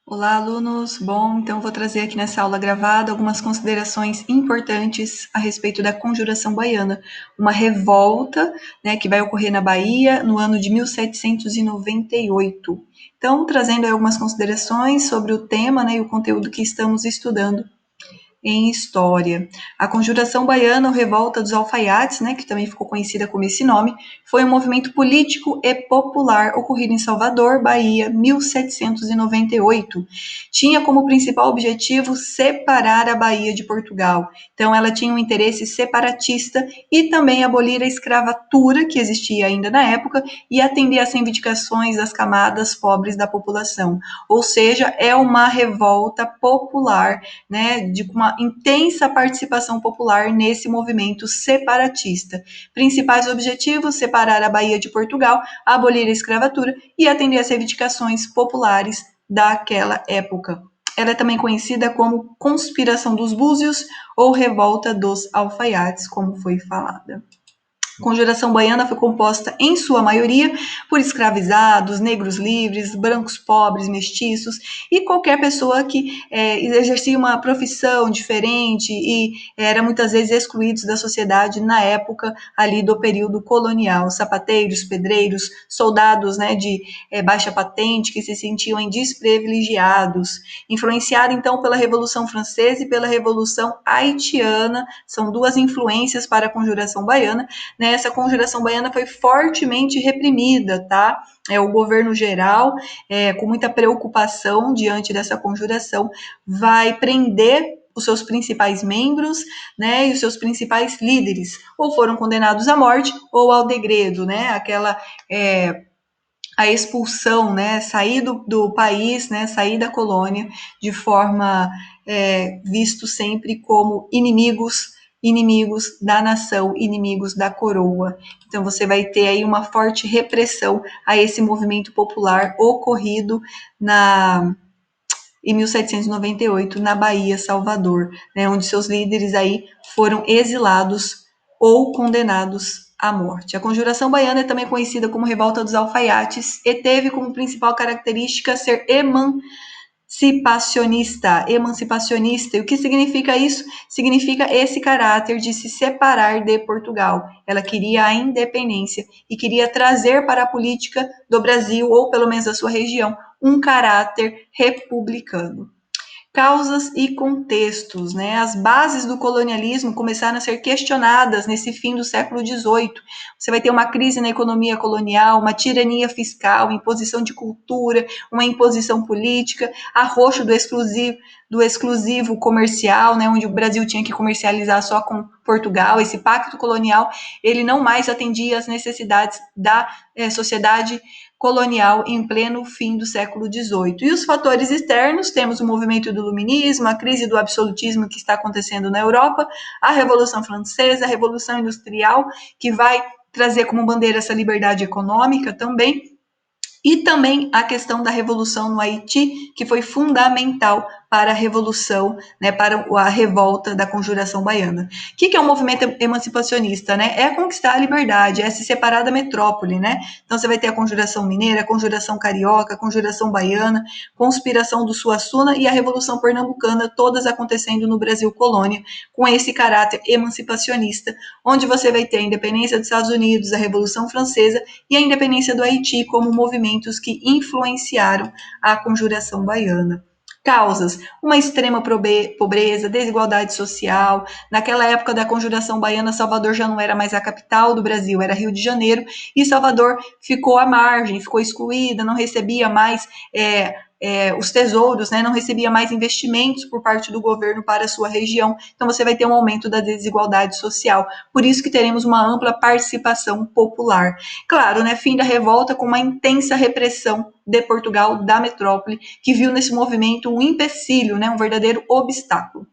Olá, alunos! Bom, então vou trazer aqui nessa aula gravada algumas considerações importantes a respeito da Conjuração Baiana, uma revolta, né, que vai ocorrer na Bahia no ano de 1798. Então, trazendo aí algumas considerações sobre o tema, né, e o conteúdo que estamos estudando em história. A Conjuração Baiana, ou Revolta dos Alfaiates, né, que também ficou conhecida como esse nome, foi um movimento político e popular ocorrido em Salvador, Bahia, 1798. Tinha como principal objetivo separar a Bahia de Portugal. Então, ela tinha um interesse separatista e também abolir a escravatura que existia ainda na época e atender às reivindicações das camadas pobres da população. Ou seja, é uma revolta popular, né, de uma intensa participação popular nesse movimento separatista. Principais objetivos: separar a Bahia de Portugal, abolir a escravatura e atender às reivindicações populares daquela época. Ela é também conhecida como Conspiração dos Búzios ou Revolta dos Alfaiates, como foi falada. A Conjuração Baiana foi composta, em sua maioria, por escravizados, negros livres, brancos pobres, mestiços e qualquer pessoa que exercia uma profissão diferente e era muitas vezes excluídos da sociedade na época ali do período colonial. Sapateiros, pedreiros, soldados, né, de baixa patente que se sentiam desprivilegiados. Influenciada então pela Revolução Francesa e pela Revolução Haitiana, são duas influências para a Conjuração Baiana, né? Essa Conjuração Baiana foi fortemente reprimida, tá? O governo geral, com muita preocupação diante dessa conjuração, vai prender os seus principais membros, né, e os seus principais líderes, ou foram condenados à morte ou ao degredo, né, a expulsão, né, sair do país, né, sair da colônia de forma visto sempre como inimigos da nação, inimigos da coroa. Então você vai ter aí uma forte repressão a esse movimento popular ocorrido em 1798 na Bahia, Salvador, né, onde seus líderes aí foram exilados ou condenados à morte. A Conjuração Baiana é também conhecida como Revolta dos Alfaiates e teve como principal característica ser emancipacionista. E o que significa isso? Significa esse caráter de se separar de Portugal. Ela queria a independência e queria trazer para a política do Brasil, ou pelo menos da sua região, um caráter republicano. Causas e contextos, né? As bases do colonialismo começaram a ser questionadas nesse fim do século XVIII. Você vai ter uma crise na economia colonial, uma tirania fiscal, imposição de cultura, uma imposição política, arroxo do exclusivo comercial, né? Onde o Brasil tinha que comercializar só com Portugal. Esse pacto colonial, ele não mais atendia às necessidades da sociedade colonial em pleno fim do século XVIII. E os fatores externos, temos o movimento do iluminismo, a crise do absolutismo que está acontecendo na Europa, a Revolução Francesa, a Revolução Industrial, que vai trazer como bandeira essa liberdade econômica também, e também a questão da revolução no Haiti, que foi fundamental para a revolução, né, para a revolta da Conjuração Baiana. O que é um movimento emancipacionista, né? É conquistar a liberdade, é se separar da metrópole, né? Então você vai ter a Conjuração Mineira, a Conjuração Carioca, a Conjuração Baiana, Conspiração do Suassuna e a Revolução Pernambucana, todas acontecendo no Brasil colônia, com esse caráter emancipacionista, onde você vai ter a independência dos Estados Unidos, a Revolução Francesa e a independência do Haiti como movimentos que influenciaram a Conjuração Baiana. Causas: uma extrema pobreza, desigualdade social. Naquela época da Conjuração Baiana, Salvador já não era mais a capital do Brasil, era Rio de Janeiro, e Salvador ficou à margem, ficou excluída, não recebia mais os tesouros, né, não recebia mais investimentos por parte do governo para a sua região. Então você vai ter um aumento da desigualdade social. Por isso que teremos uma ampla participação popular. Claro, né, fim da revolta com uma intensa repressão de Portugal, da metrópole, que viu nesse movimento um empecilho, né, um verdadeiro obstáculo.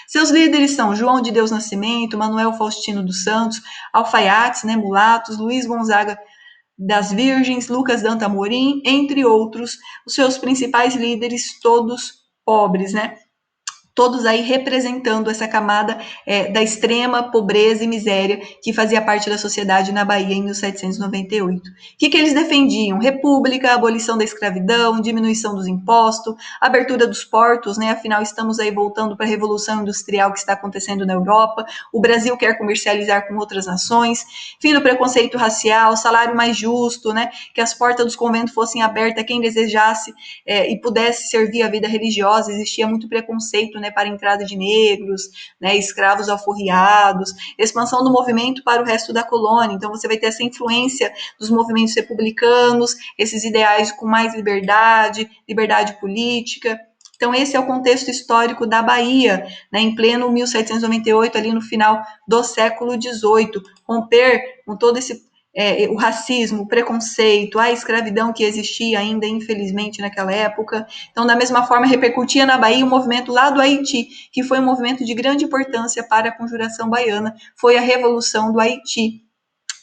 Seus líderes são João de Deus Nascimento, Manuel Faustino dos Santos, Alfaiates, né, mulatos, Luiz Gonzaga das Virgens, Lucas Danta Amorim, entre outros, os seus principais líderes, todos pobres, né? todos aí representando essa camada da extrema pobreza e miséria que fazia parte da sociedade na Bahia em 1798. O que eles defendiam? República, abolição da escravidão, diminuição dos impostos, abertura dos portos, né? Afinal, estamos aí voltando para a Revolução Industrial que está acontecendo na Europa, o Brasil quer comercializar com outras nações, fim do preconceito racial, salário mais justo, né? Que as portas dos conventos fossem abertas a quem desejasse e pudesse servir a vida religiosa. Existia muito preconceito, né, para a entrada de negros, né, escravos alforriados, expansão do movimento para o resto da colônia. Então você vai ter essa influência dos movimentos republicanos, esses ideais com mais liberdade, liberdade política. Então esse é o contexto histórico da Bahia, né, em pleno 1798, ali no final do século XVIII, romper com todo esse o racismo, o preconceito, a escravidão que existia ainda, infelizmente, naquela época. Então, da mesma forma, repercutia na Bahia o movimento lá do Haiti, que foi um movimento de grande importância para a Conjuração Baiana, foi a Revolução do Haiti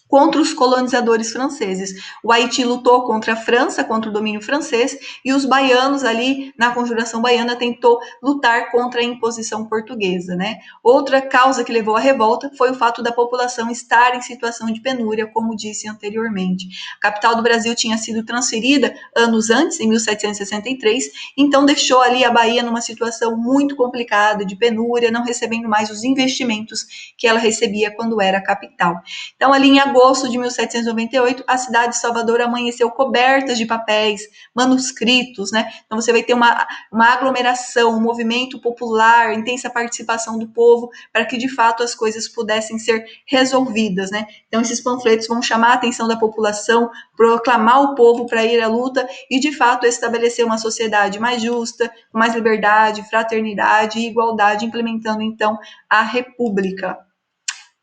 contra os colonizadores franceses. O Haiti lutou contra a França, contra o domínio francês, e os baianos ali, na Conjuração Baiana, tentou lutar contra a imposição portuguesa, né? Outra causa que levou à revolta foi o fato da população estar em situação de penúria, como disse anteriormente. A capital do Brasil tinha sido transferida anos antes, em 1763, então deixou ali a Bahia numa situação muito complicada, de penúria, não recebendo mais os investimentos que ela recebia quando era capital. Então, ali em agosto de 1798, a cidade de Salvador amanheceu coberta de papéis, manuscritos, né? Então você vai ter uma aglomeração, um movimento popular, intensa participação do povo, para que de fato as coisas pudessem ser resolvidas, né? Então esses panfletos vão chamar a atenção da população, proclamar o povo para ir à luta e de fato estabelecer uma sociedade mais justa, com mais liberdade, fraternidade e igualdade, implementando então a república.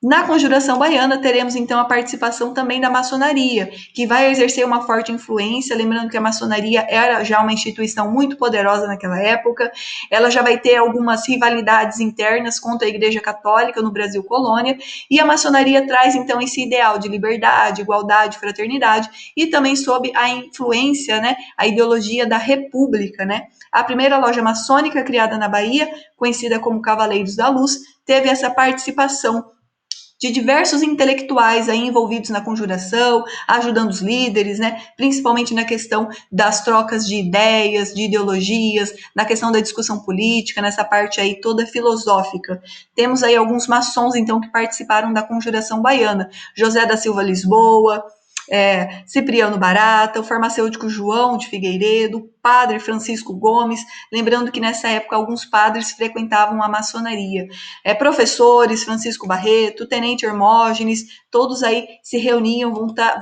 Na Conjuração Baiana, teremos então a participação também da maçonaria, que vai exercer uma forte influência. Lembrando que a maçonaria era já uma instituição muito poderosa naquela época, ela já vai ter algumas rivalidades internas contra a Igreja Católica no Brasil colônia, e a maçonaria traz então esse ideal de liberdade, igualdade, fraternidade, e também sob a influência, né, a ideologia da república, né? A primeira loja maçônica criada na Bahia, conhecida como Cavaleiros da Luz, teve essa participação de diversos intelectuais aí envolvidos na conjuração, ajudando os líderes, né, principalmente na questão das trocas de ideias, de ideologias, na questão da discussão política, nessa parte aí toda filosófica. Temos aí alguns maçons, então, que participaram da conjuração baiana. José da Silva Lisboa, Cipriano Barata, o farmacêutico João de Figueiredo, o padre Francisco Gomes, lembrando que nessa época alguns padres frequentavam a maçonaria. Professores, Francisco Barreto, Tenente Hermógenes, todos aí se reuniam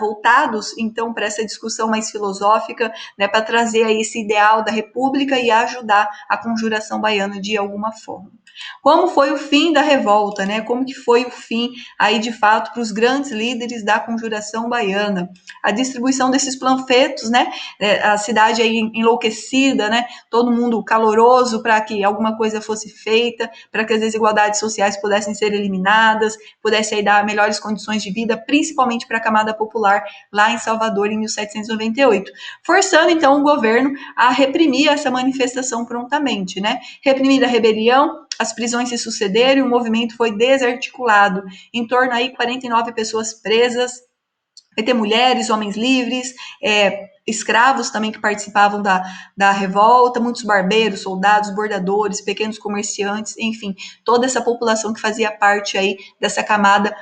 voltados então para essa discussão mais filosófica, né, para trazer aí esse ideal da república e ajudar a conjuração baiana de alguma forma. Como foi o fim da revolta, né? Como que foi o fim aí de fato para os grandes líderes da conjuração baiana? A distribuição desses panfletos, né? A cidade aí enlouquecida, né? Todo mundo caloroso para que alguma coisa fosse feita, para que as desigualdades sociais pudessem ser eliminadas, pudesse aí dar melhores condições de vida, principalmente para a camada popular lá em Salvador em 1798, forçando então o governo a reprimir essa manifestação prontamente, né? Reprimir a rebelião, as prisões se sucederam e o movimento foi desarticulado. Em torno aí 49 pessoas presas, vai ter mulheres, homens livres, escravos também que participavam da revolta, muitos barbeiros, soldados, bordadores, pequenos comerciantes, enfim, toda essa população que fazia parte aí dessa camada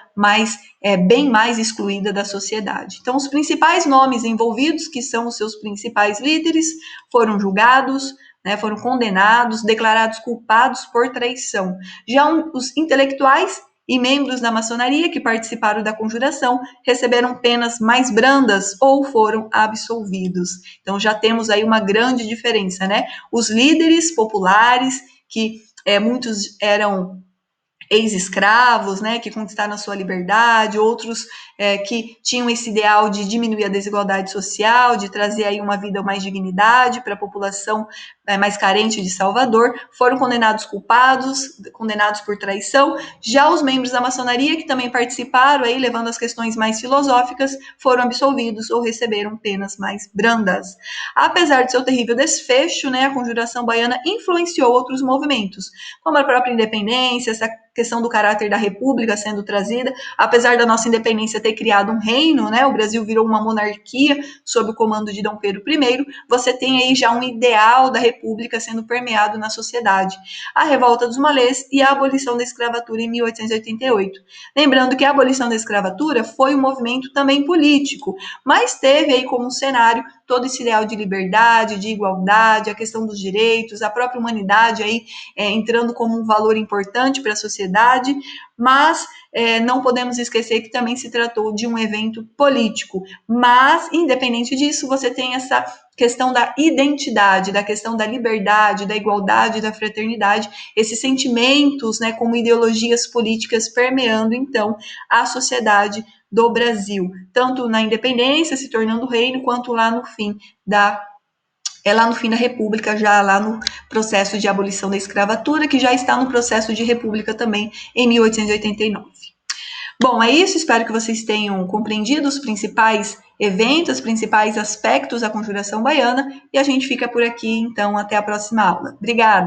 bem mais excluída da sociedade. Então, os principais nomes envolvidos, que são os seus principais líderes, foram julgados, né, foram condenados, declarados culpados por traição. Já os intelectuais e membros da maçonaria que participaram da conjuração receberam penas mais brandas ou foram absolvidos. Então já temos aí uma grande diferença, né? Os líderes populares, que muitos eram ex-escravos, né, que conquistaram a sua liberdade, outros que tinham esse ideal de diminuir a desigualdade social, de trazer aí uma vida mais dignidade para a população mais carente de Salvador, foram condenados por traição. Já os membros da maçonaria, que também participaram, aí, levando as questões mais filosóficas, foram absolvidos ou receberam penas mais brandas. Apesar de seu terrível desfecho, né, a Conjuração Baiana influenciou outros movimentos, como a própria independência, essa questão do caráter da república sendo trazida, apesar da nossa independência ter criado um reino, né, o Brasil virou uma monarquia sob o comando de Dom Pedro I, você tem aí já um ideal da república sendo permeado na sociedade. A revolta dos malês e a abolição da escravatura em 1888. Lembrando que a abolição da escravatura foi um movimento também político, mas teve aí como cenário todo esse ideal de liberdade, de igualdade, a questão dos direitos, a própria humanidade aí entrando como um valor importante para a sociedade, mas não podemos esquecer que também se tratou de um evento político. Mas, independente disso, você tem essa questão da identidade, da questão da liberdade, da igualdade, da fraternidade, esses sentimentos, né, como ideologias políticas permeando, então, a sociedade do Brasil, tanto na independência, se tornando reino, quanto lá no fim da República, já lá no processo de abolição da escravatura, que já está no processo de República também, em 1889. Bom, é isso, espero que vocês tenham compreendido os principais eventos, os principais aspectos da Conjuração Baiana, e a gente fica por aqui, então, até a próxima aula. Obrigada!